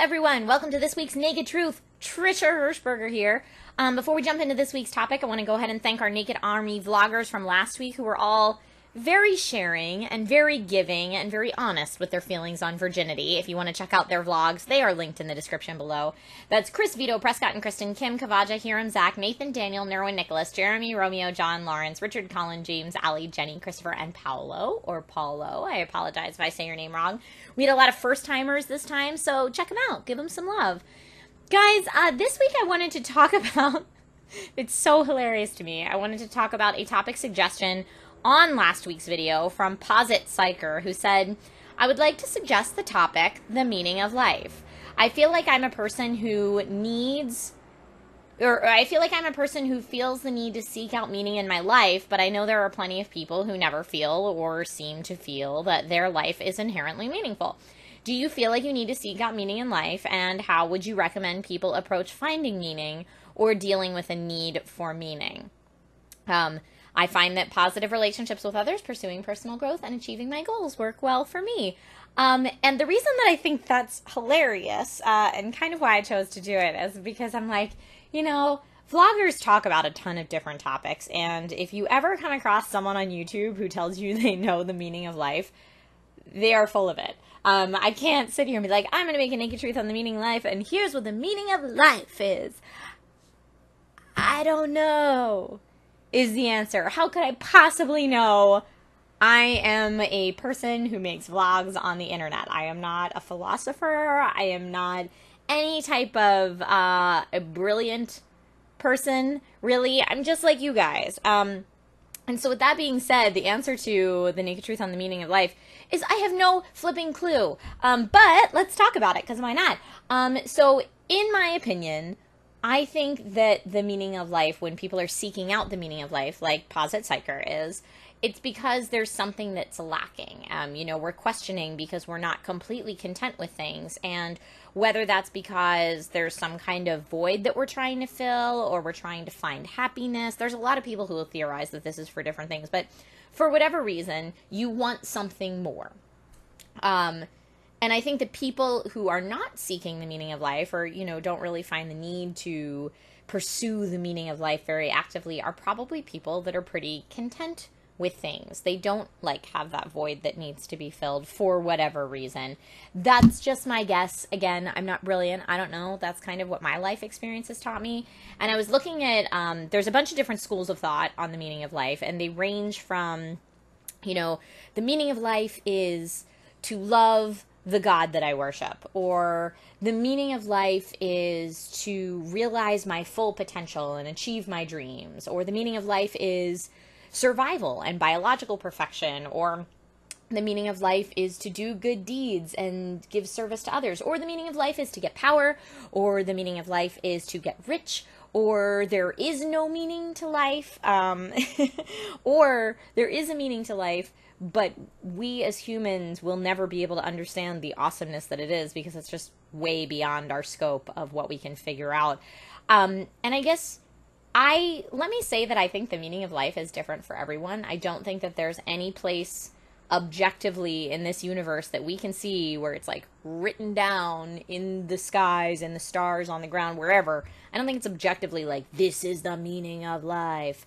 everyone. Welcome to this week's Naked Truth. Trisha Hershberger here. Before we jump into this week's topic, I want to go ahead and thank our Naked Army vloggers from last week who were all very sharing and very giving and very honest with their feelings on virginity. If you want to check out their vlogs, they are linked in the description below. That's Chris, Vito, Prescott, and Kristen, Kim, Kavaja, Hiram, Zach, Nathan, Daniel, Nerwin, Nicholas, Jeremy, Romeo, John, Lawrence, Richard, Colin, James, Ali, Jenny, Christopher, and Paolo, or Paulo. I apologize if I say your name wrong. We had a lot of first-timers this time, so check them out. Give them some love. Guys, this week I wanted to talk about, it's so hilarious to me, I wanted to talk about a topic suggestion on last week's video from Posit Psycher, who said, I would like to suggest the topic, the meaning of life. I feel like I'm a person who feels the need to seek out meaning in my life, but I know there are plenty of people who never feel or seem to feel that their life is inherently meaningful. Do you feel like you need to seek out meaning in life, and how would you recommend people approach finding meaning or dealing with a need for meaning? I find that positive relationships with others, pursuing personal growth, and achieving my goals work well for me. And the reason that I think that's hilarious, and kind of why I chose to do it, is because I'm like, you know, vloggers talk about a ton of different topics, and if you ever come across someone on YouTube who tells you they know the meaning of life, they are full of it. I can't sit here and be like, I'm going to make a naked truth on the meaning of life, and here's what the meaning of life is. I don't know, is the answer. How could I possibly know? I am a person who makes vlogs on the internet. I am not a philosopher. I am not any type of a brilliant person, really. I'm just like you guys. And so with that being said, the answer to the naked truth on the meaning of life is I have no flipping clue. But let's talk about it, because why not? So in my opinion, I think that the meaning of life, when people are seeking out the meaning of life, like Posit Psycher is, it's because there's something that's lacking. You know, we're questioning because we're not completely content with things, and whether that's because there's some kind of void that we're trying to fill, or we're trying to find happiness. There's a lot of people who will theorize that this is for different things, but for whatever reason, you want something more. And I think that people who are not seeking the meaning of life, or, you know, don't really find the need to pursue the meaning of life very actively, are probably people that are pretty content with things. They don't, like, have that void that needs to be filled for whatever reason. That's just my guess. Again, I'm not brilliant. I don't know. That's kind of what my life experience has taught me. And I was looking at, there's a bunch of different schools of thought on the meaning of life, and they range from, you know, the meaning of life is to love the God that I worship, or the meaning of life is to realize my full potential and achieve my dreams, or the meaning of life is survival and biological perfection, or the meaning of life is to do good deeds and give service to others, or the meaning of life is to get power, or the meaning of life is to get rich, or there is no meaning to life, or there is a meaning to life, but we as humans will never be able to understand the awesomeness that it is, because it's just way beyond our scope of what we can figure out. And I guess let me say that I think the meaning of life is different for everyone. I don't think that there's any place objectively in this universe that we can see where it's like written down in the skies and the stars on the ground, wherever. I don't think it's objectively like, this is the meaning of life.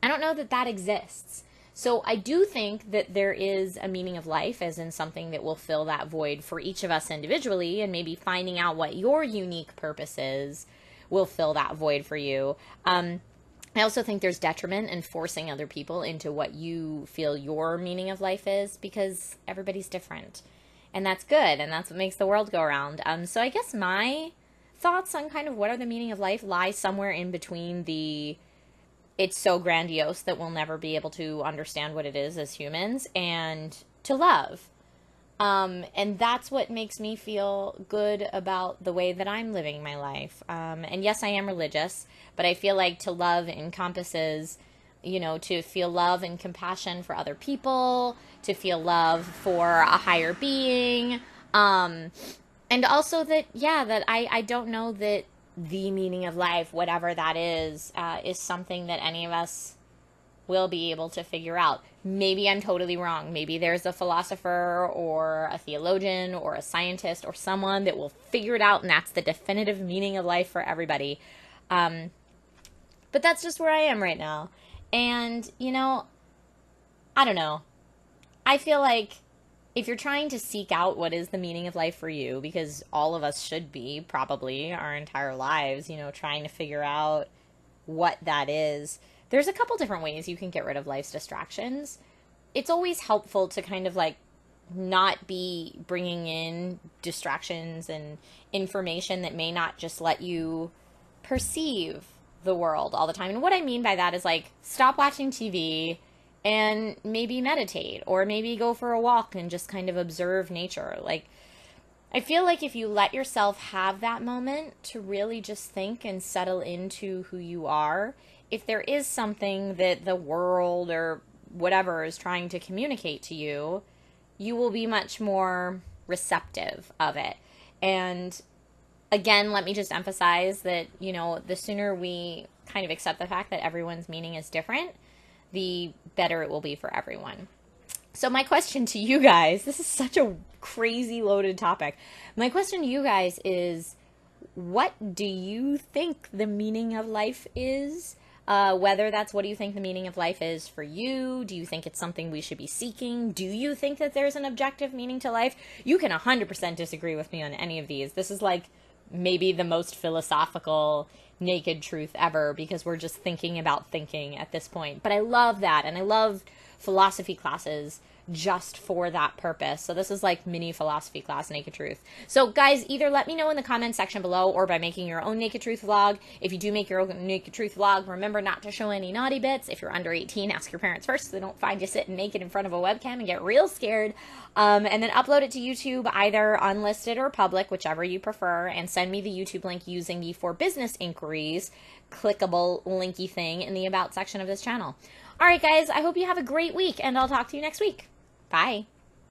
I don't know that that exists. So I do think that there is a meaning of life, as in something that will fill that void for each of us individually, and maybe finding out what your unique purpose is will fill that void for you. I also think there's detriment in forcing other people into what you feel your meaning of life is, because everybody's different. And that's good, and that's what makes the world go around. So I guess my thoughts on kind of what are the meaning of life lie somewhere in between the it's so grandiose that we'll never be able to understand what it is as humans, and to love. And that's what makes me feel good about the way that I'm living my life. And yes, I am religious, but I feel like to love encompasses, you know, to feel love and compassion for other people, to feel love for a higher being. And also that, yeah, that I don't know that the meaning of life, whatever that is something that any of us will be able to figure out. Maybe I'm totally wrong. Maybe there's a philosopher or a theologian or a scientist or someone that will figure it out, and that's the definitive meaning of life for everybody. But that's just where I am right now. And, you know, I don't know. I feel like if you're trying to seek out what is the meaning of life for you, because all of us should be probably our entire lives, you know, trying to figure out what that is, there's a couple different ways you can get rid of life's distractions. It's always helpful to kind of like not be bringing in distractions and information that may not just let you perceive the world all the time. And what I mean by that is like stop watching TV and maybe meditate, or maybe go for a walk and just kind of observe nature. Like, I feel like if you let yourself have that moment to really just think and settle into who you are, if there is something that the world or whatever is trying to communicate to you, you will be much more receptive of it. And again, let me just emphasize that, you know, the sooner we kind of accept the fact that everyone's meaning is different, the better it will be for everyone. So my question to you guys, this is such a crazy loaded topic. My question to you guys is, what do you think the meaning of life is? Whether that's what do you think the meaning of life is for you? Do you think it's something we should be seeking? Do you think that there's an objective meaning to life? You can 100% disagree with me on any of these. This is like maybe the most philosophical naked truth ever, because we're just thinking about thinking at this point. But I love that, and I love philosophy classes just for that purpose. So this is like mini philosophy class, Naked Truth. So guys, either let me know in the comment section below or by making your own Naked Truth vlog. If you do make your own Naked Truth vlog, remember not to show any naughty bits. If you're under 18, ask your parents first so they don't find you sitting naked in front of a webcam and get real scared. And then upload it to YouTube, either unlisted or public, whichever you prefer, and send me the YouTube link using the For Business Inquiries clickable linky thing in the About section of this channel. All right, guys, I hope you have a great week, and I'll talk to you next week. Bye.